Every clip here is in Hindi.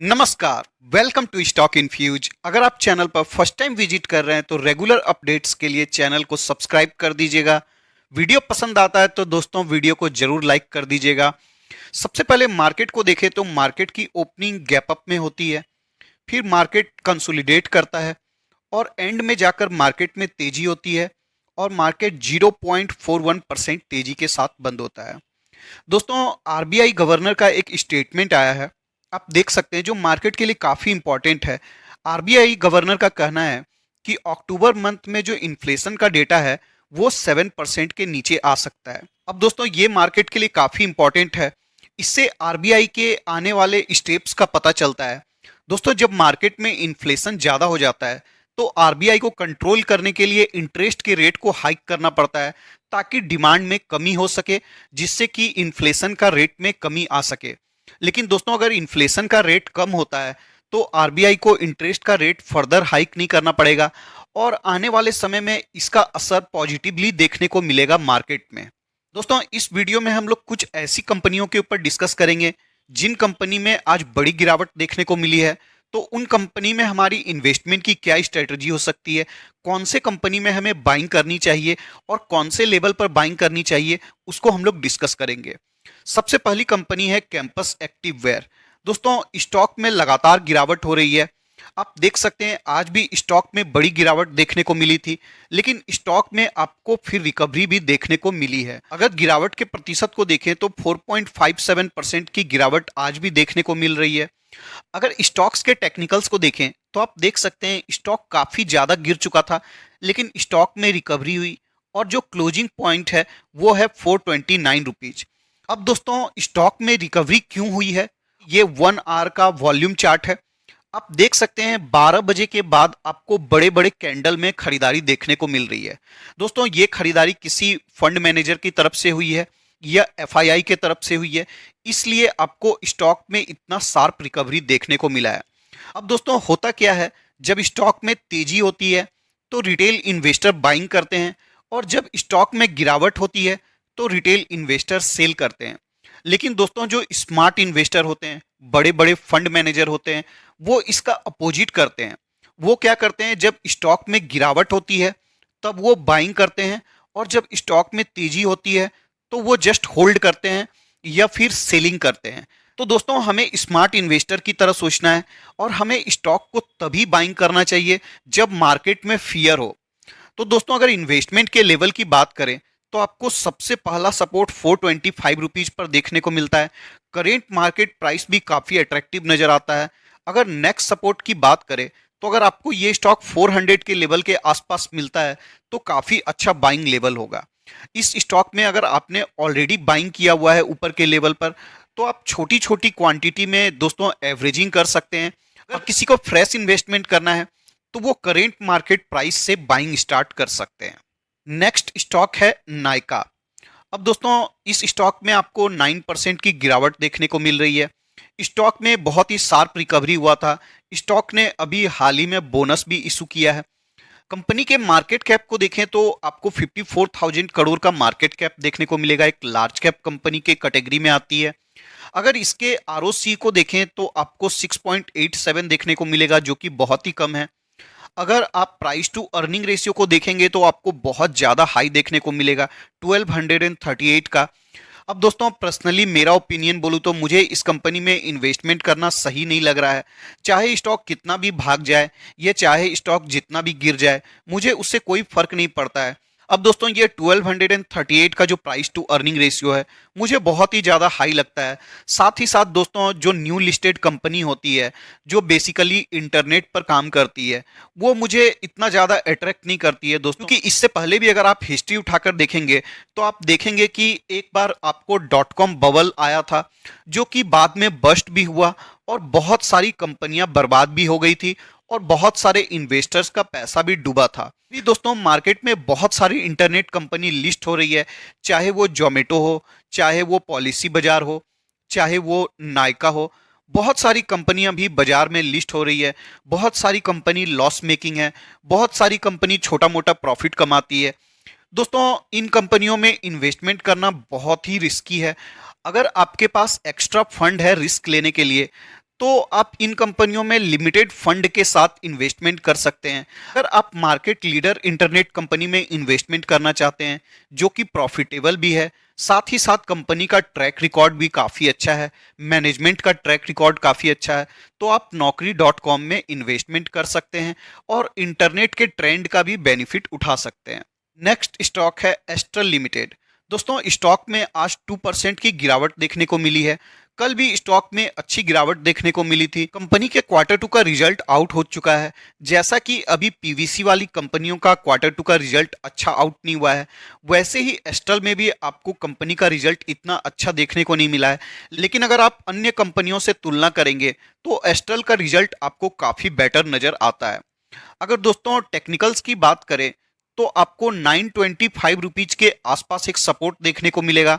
नमस्कार, वेलकम टू स्टॉक इन्फ्यूज। अगर आप चैनल पर फर्स्ट टाइम विजिट कर रहे हैं तो रेगुलर अपडेट्स के लिए चैनल को सब्सक्राइब कर दीजिएगा। वीडियो पसंद आता है तो दोस्तों वीडियो को जरूर लाइक कर दीजिएगा। सबसे पहले मार्केट को देखें तो मार्केट की ओपनिंग गैप अप में होती है, फिर मार्केट कंसोलिडेट करता है और एंड में जाकर मार्केट में तेजी होती है और मार्केट 0.41% तेजी के साथ बंद होता है। दोस्तों, आरबीआई गवर्नर का एक स्टेटमेंट आया है, आप देख सकते हैं, जो मार्केट के लिए काफ़ी इंपॉर्टेंट है। आरबीआई गवर्नर का कहना है कि अक्टूबर मंथ में जो इन्फ्लेशन का डेटा है वो 7% के नीचे आ सकता है। अब दोस्तों, ये मार्केट के लिए काफ़ी इंपॉर्टेंट है। इससे आरबीआई के आने वाले स्टेप्स का पता चलता है। दोस्तों, जब मार्केट में इन्फ्लेशन ज़्यादा हो जाता है तो आरबीआई को कंट्रोल करने के लिए इंटरेस्ट के रेट को हाइक करना पड़ता है ताकि डिमांड में कमी हो सके, जिससे कि इन्फ्लेशन का रेट में कमी आ सके। लेकिन दोस्तों, अगर इन्फ्लेशन का रेट कम होता है तो आरबीआई को इंटरेस्ट का रेट फर्दर हाइक नहीं करना पड़ेगा और आने वाले समय में इसका असर पॉजिटिवली देखने को मिलेगा मार्केट में। दोस्तों, इस वीडियो में हम लोग कुछ ऐसी कंपनियों के ऊपर डिस्कस करेंगे जिन कंपनी में आज बड़ी गिरावट देखने को मिली है। तो उन कंपनी में हमारी इन्वेस्टमेंट की क्या स्ट्रेटजी हो सकती है, कौन से कंपनी में हमें बाइंग करनी चाहिए और कौन से लेवल पर बाइंग करनी चाहिए, उसको हम लोग डिस्कस करेंगे। सबसे पहली कंपनी है कैंपस एक्टिववेयर। दोस्तों, स्टॉक में लगातार गिरावट हो रही है। आप देख सकते हैं आज भी स्टॉक में बड़ी गिरावट देखने को मिली थी, लेकिन स्टॉक में आपको फिर रिकवरी भी देखने को मिली है। अगर गिरावट के प्रतिशत को देखें तो 4.57% की गिरावट आज भी देखने को मिल रही है। अगर स्टॉक्स के टेक्निकल्स को देखें तो आप देख सकते हैं स्टॉक काफी ज्यादा गिर चुका था, लेकिन स्टॉक में रिकवरी हुई और जो क्लोजिंग पॉइंट है वो है 429 रुपीज। अब दोस्तों, स्टॉक में रिकवरी क्यों हुई है, ये 1 आवर का वॉल्यूम चार्ट है। आप देख सकते हैं 12 बजे के बाद आपको बड़े बड़े कैंडल में खरीदारी देखने को मिल रही है। दोस्तों, ये खरीदारी किसी फंड मैनेजर की तरफ से हुई है या एफआईआई के तरफ से हुई है, इसलिए आपको स्टॉक में इतना शार्प रिकवरी देखने को मिला है। अब दोस्तों, होता क्या है, जब स्टॉक में तेजी होती है तो रिटेल इन्वेस्टर बाइंग करते हैं और जब स्टॉक में गिरावट होती है तो रिटेल इन्वेस्टर सेल करते हैं। लेकिन दोस्तों, जो स्मार्ट इन्वेस्टर होते हैं, बड़े बड़े फंड मैनेजर होते हैं, वो इसका अपोजिट करते हैं। वो क्या करते हैं, जब स्टॉक में गिरावट होती है तब वो बाइंग करते हैं और जब स्टॉक में तेजी होती है तो वो जस्ट होल्ड करते हैं या फिर सेलिंग करते हैं। तो दोस्तों, हमें स्मार्ट इन्वेस्टर की तरह सोचना है और हमें स्टॉक को तभी बाइंग करना चाहिए जब मार्केट में फियर हो। तो दोस्तों, अगर इन्वेस्टमेंट के लेवल की बात करें तो आपको सबसे पहला सपोर्ट 425 रुपीज पर देखने को मिलता है। करेंट मार्केट प्राइस भी काफी अट्रैक्टिव नजर आता है। अगर नेक्स्ट सपोर्ट की बात करें तो अगर आपको ये स्टॉक 400 के लेवल के आसपास मिलता है तो काफी अच्छा बाइंग लेवल होगा। इस स्टॉक में अगर आपने ऑलरेडी बाइंग किया हुआ है ऊपर के लेवल पर तो आप छोटी छोटी क्वांटिटी में दोस्तों एवरेजिंग कर सकते हैं। अगर किसी को फ्रेश इन्वेस्टमेंट करना है तो वो करेंट मार्केट प्राइस से बाइंग स्टार्ट कर सकते हैं। नेक्स्ट स्टॉक है नायका। अब दोस्तों, इस स्टॉक में आपको 9% की गिरावट देखने को मिल रही है। स्टॉक में बहुत ही शार्प रिकवरी हुआ था। स्टॉक ने अभी हाल ही में बोनस भी इशू किया है। कंपनी के मार्केट कैप को देखें तो आपको 54,000 करोड़ का मार्केट कैप देखने को मिलेगा। एक लार्ज कैप कंपनी के कैटेगरी में आती है। अगर इसके आरओसी को देखें तो आपको 6.87 देखने को मिलेगा, जो कि बहुत ही कम है। अगर आप प्राइस टू अर्निंग रेशियो को देखेंगे तो आपको बहुत ज्यादा हाई देखने को मिलेगा, 1238 का। अब दोस्तों, पर्सनली मेरा ओपिनियन बोलूं तो मुझे इस कंपनी में इन्वेस्टमेंट करना सही नहीं लग रहा है। चाहे स्टॉक कितना भी भाग जाए या चाहे स्टॉक जितना भी गिर जाए, मुझे उससे कोई फर्क नहीं पड़ता है। अब दोस्तों, ये 1238 का जो प्राइस टू अर्निंग रेशियो है मुझे बहुत ही ज़्यादा हाई लगता है। साथ ही साथ दोस्तों, जो न्यू लिस्टेड कंपनी होती है जो बेसिकली इंटरनेट पर काम करती है, वो मुझे इतना ज़्यादा अट्रैक्ट नहीं करती है दोस्तों। क्योंकि इससे पहले भी अगर आप हिस्ट्री उठाकर देखेंगे तो आप देखेंगे कि एक बार आपको .com बबल आया था, जो कि बाद में बस्ट भी हुआ और बहुत सारी कंपनियां बर्बाद भी हो गई थी और बहुत सारे इन्वेस्टर्स का पैसा भी डूबा था। भी दोस्तों, मार्केट में बहुत सारी इंटरनेट कंपनी लिस्ट हो रही है, चाहे वो जोमेटो हो, चाहे वो पॉलिसी बाजार हो, चाहे वो नायका हो। बहुत सारी कंपनियां भी बाजार में लिस्ट हो रही है। बहुत सारी कंपनी लॉस मेकिंग है, बहुत सारी कंपनी छोटा मोटा प्रॉफिट कमाती है। दोस्तों, इन कंपनियों में इन्वेस्टमेंट करना बहुत ही रिस्की है। अगर आपके पास एक्स्ट्रा फंड है रिस्क लेने के लिए तो आप इन कंपनियों में लिमिटेड फंड के साथ इन्वेस्टमेंट कर सकते हैं। अगर आप मार्केट लीडर इंटरनेट कंपनी में इन्वेस्टमेंट करना चाहते हैं जो कि प्रॉफिटेबल भी है, साथ ही साथ कंपनी का ट्रैक रिकॉर्ड भी काफ़ी अच्छा है, मैनेजमेंट का ट्रैक रिकॉर्ड काफ़ी अच्छा है, तो आप Naukri.com में इन्वेस्टमेंट कर सकते हैं और इंटरनेट के ट्रेंड का भी बेनिफिट उठा सकते हैं। नेक्स्ट स्टॉक है एस्ट्रल लिमिटेड। दोस्तों, स्टॉक में आज 2% की गिरावट देखने को मिली है। कल भी स्टॉक में अच्छी गिरावट देखने को मिली थी। कंपनी के क्वार्टर टू का रिजल्ट आउट हो चुका है। जैसा कि अभी पीवीसी वाली कंपनियों का क्वार्टर टू का रिजल्ट अच्छा आउट नहीं हुआ है, वैसे ही एस्ट्रल में भी आपको कंपनी का रिजल्ट इतना अच्छा देखने को नहीं मिला है। लेकिन अगर आप अन्य कंपनियों से तुलना करेंगे तो एस्ट्रल का रिजल्ट आपको काफ़ी बेटर नज़र आता है। अगर दोस्तों टेक्निकल्स की बात करें तो आपको 925 रुपीज के आसपास एक सपोर्ट देखने को मिलेगा।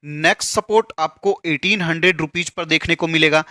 नेक्स्ट सपोर्ट आपको 1800 रुपीज पर देखने को मिलेगा।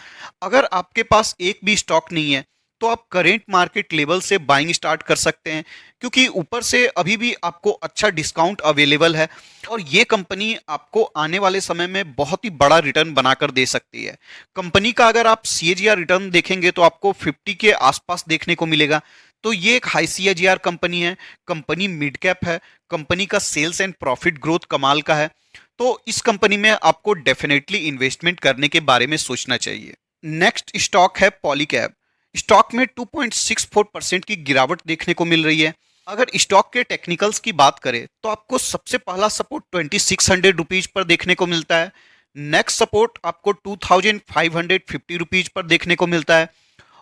अगर आपके पास एक भी स्टॉक नहीं है तो आप करेंट मार्केट लेवल से बाइंग स्टार्ट कर सकते हैं, क्योंकि ऊपर से अभी भी आपको अच्छा डिस्काउंट अवेलेबल है और ये कंपनी आपको आने वाले समय में बहुत ही बड़ा रिटर्न बनाकर दे सकती है। कंपनी का अगर आप सीएजीआर रिटर्न देखेंगे तो आपको 50 के आसपास देखने को मिलेगा। तो ये एक हाई सीएजीआर कंपनी है, कंपनी मिड कैप है, कंपनी का सेल्स एंड प्रॉफिट ग्रोथ कमाल का है। तो इस कंपनी में आपको डेफिनेटली इन्वेस्टमेंट करने के बारे में सोचना चाहिए। नेक्स्ट स्टॉक है पॉलीकैब। स्टॉक में 2.64% की गिरावट देखने को मिल रही है। अगर स्टॉक के टेक्निकल्स की बात करें तो आपको सबसे पहला सपोर्ट 2600 रुपीज पर देखने को मिलता है। नेक्स्ट सपोर्ट आपको 2550 रुपीज पर देखने को मिलता है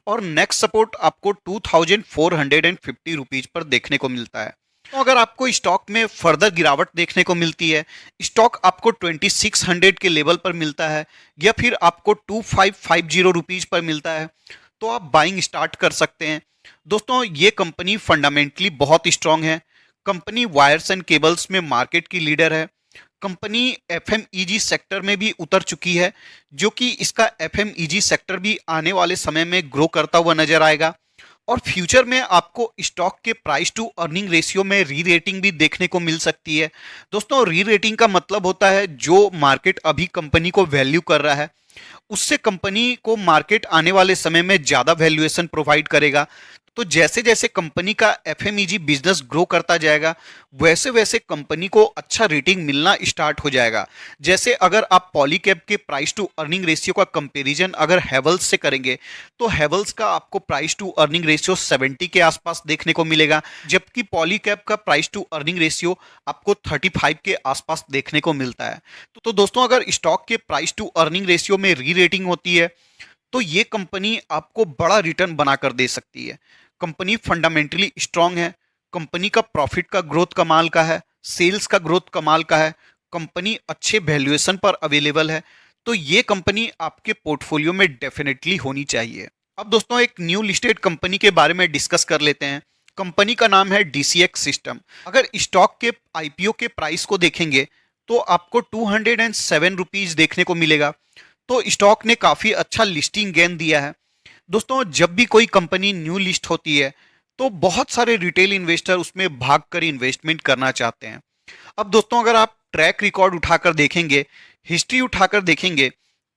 और नेक्स्ट सपोर्ट आपको 2450 रुपीज पर देखने को मिलता है। तो अगर आपको स्टॉक में फर्दर गिरावट देखने को मिलती है, स्टॉक आपको 2600 के लेवल पर मिलता है या फिर आपको 2550 रुपीज पर मिलता है, तो आप बाइंग स्टार्ट कर सकते हैं। दोस्तों, ये कंपनी फंडामेंटली बहुत स्ट्रांग है। कंपनी वायर्स एंड केबल्स में मार्केट की लीडर है। कंपनी एफएमईजी सेक्टर में भी उतर चुकी है, जो कि इसका एफएमईजी सेक्टर भी आने वाले समय में ग्रो करता हुआ नजर आएगा और फ्यूचर में आपको स्टॉक के प्राइस टू अर्निंग रेशियो में री रेटिंग भी देखने को मिल सकती है। दोस्तों, री रेटिंग का मतलब होता है जो मार्केट अभी कंपनी को वैल्यू कर रहा है उससे कंपनी को मार्केट आने वाले समय में ज्यादा वैल्यूएशन प्रोवाइड करेगा। तो जैसे जैसे कंपनी का एफएमईजी बिजनेस ग्रो करता जाएगा वैसे वैसे कंपनी को अच्छा रेटिंग मिलना स्टार्ट हो जाएगा। जैसे अगर आप पॉलीकैब के प्राइस टू अर्निंग रेशियो का कंपैरिजन अगर हैवल्स से करेंगे तो हैवल्स का आपको प्राइस टू अर्निंग रेशियो 70 के आसपास देखने को मिलेगा, जबकि पॉलीकैब का प्राइस टू अर्निंग रेशियो आपको 35 के आसपास देखने को मिलता है। तो दोस्तों, अगर स्टॉक के प्राइस टू अर्निंग रेशियो में री रेटिंग होती है तो ये कंपनी आपको बड़ा रिटर्न बनाकर दे सकती है। कंपनी फंडामेंटली स्ट्रांग है, कंपनी का प्रॉफिट का ग्रोथ कमाल का है, सेल्स का ग्रोथ कमाल का है, कंपनी अच्छे वैल्यूएशन पर अवेलेबल है, तो ये कंपनी आपके पोर्टफोलियो में डेफिनेटली होनी चाहिए। अब दोस्तों, एक न्यू लिस्टेड कंपनी के बारे में डिस्कस कर लेते हैं। कंपनी का नाम है डीसीएक्स सिस्टम। अगर स्टॉक के आईपीओ के प्राइस को देखेंगे तो आपको 207 रुपीज देखने को मिलेगा। तो स्टॉक ने काफी अच्छा लिस्टिंग गेन दिया है। दोस्तों, जब भी कोई कंपनी न्यू लिस्ट होती है तो बहुत सारे रिटेल इन्वेस्टर उसमें भाग कर इन्वेस्टमेंट करना चाहते हैं। अब दोस्तों, अगर आप ट्रैक रिकॉर्ड उठाकर देखेंगे, हिस्ट्री उठाकर देखेंगे,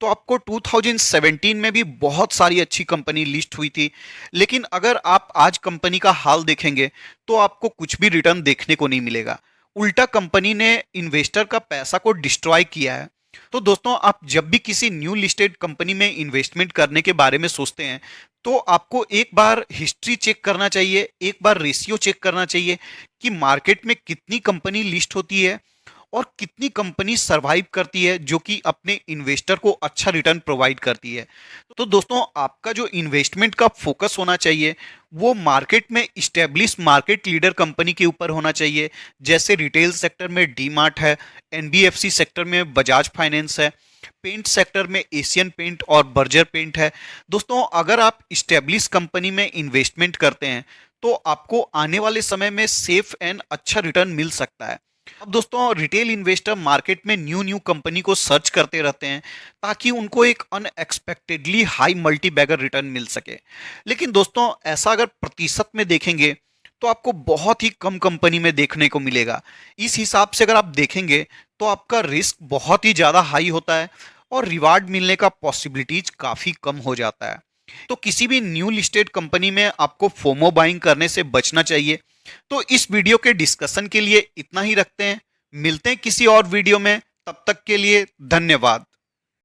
तो आपको 2017 में भी बहुत सारी अच्छी कंपनी लिस्ट हुई थी। लेकिन अगर आप आज कंपनी का हाल देखेंगे तो आपको कुछ भी रिटर्न देखने को नहीं मिलेगा। उल्टा कंपनी ने इन्वेस्टर का पैसा को डिस्ट्रॉय किया है। तो दोस्तों, आप जब भी किसी न्यू लिस्टेड कंपनी में इन्वेस्टमेंट करने के बारे में सोचते हैं तो आपको एक बार हिस्ट्री चेक करना चाहिए, एक बार रेशियो चेक करना चाहिए कि मार्केट में कितनी कंपनी लिस्ट होती है और कितनी कंपनी सरवाइव करती है जो कि अपने इन्वेस्टर को अच्छा रिटर्न प्रोवाइड करती है। तो दोस्तों, आपका जो इन्वेस्टमेंट का फोकस होना चाहिए वो मार्केट में इस्टेब्लिश मार्केट लीडर कंपनी के ऊपर होना चाहिए। जैसे रिटेल सेक्टर में डी मार्ट है, एनबीएफसी सेक्टर में बजाज फाइनेंस है, पेंट सेक्टर में एशियन पेंट और बर्जर पेंट है। दोस्तों, अगर आप इस्टेब्लिश कंपनी में इन्वेस्टमेंट करते हैं तो आपको आने वाले समय में सेफ एंड अच्छा रिटर्न मिल सकता है। अब दोस्तों, रिटेल इन्वेस्टर मार्केट में न्यू न्यू कंपनी को सर्च करते रहते हैं ताकि उनको एक unexpectedly high multibagger return मिल सके। लेकिन दोस्तों, ऐसा अगर प्रतिशत में देखेंगे तो आपको बहुत ही कम कंपनी में देखने को मिलेगा। इस हिसाब से अगर आप देखेंगे तो आपका रिस्क बहुत ही ज़्यादा हाई होता है और रिवार्ड मिलने का पॉसिबिलिटीज काफी कम हो जाता है। तो किसी भी न्यू लिस्टेड कंपनी में आपको फोमो बाइंग करने से बचना चाहिए। तो इस वीडियो के डिस्कशन के लिए इतना ही रखते हैं, मिलते हैं किसी और वीडियो में, तब तक के लिए धन्यवाद।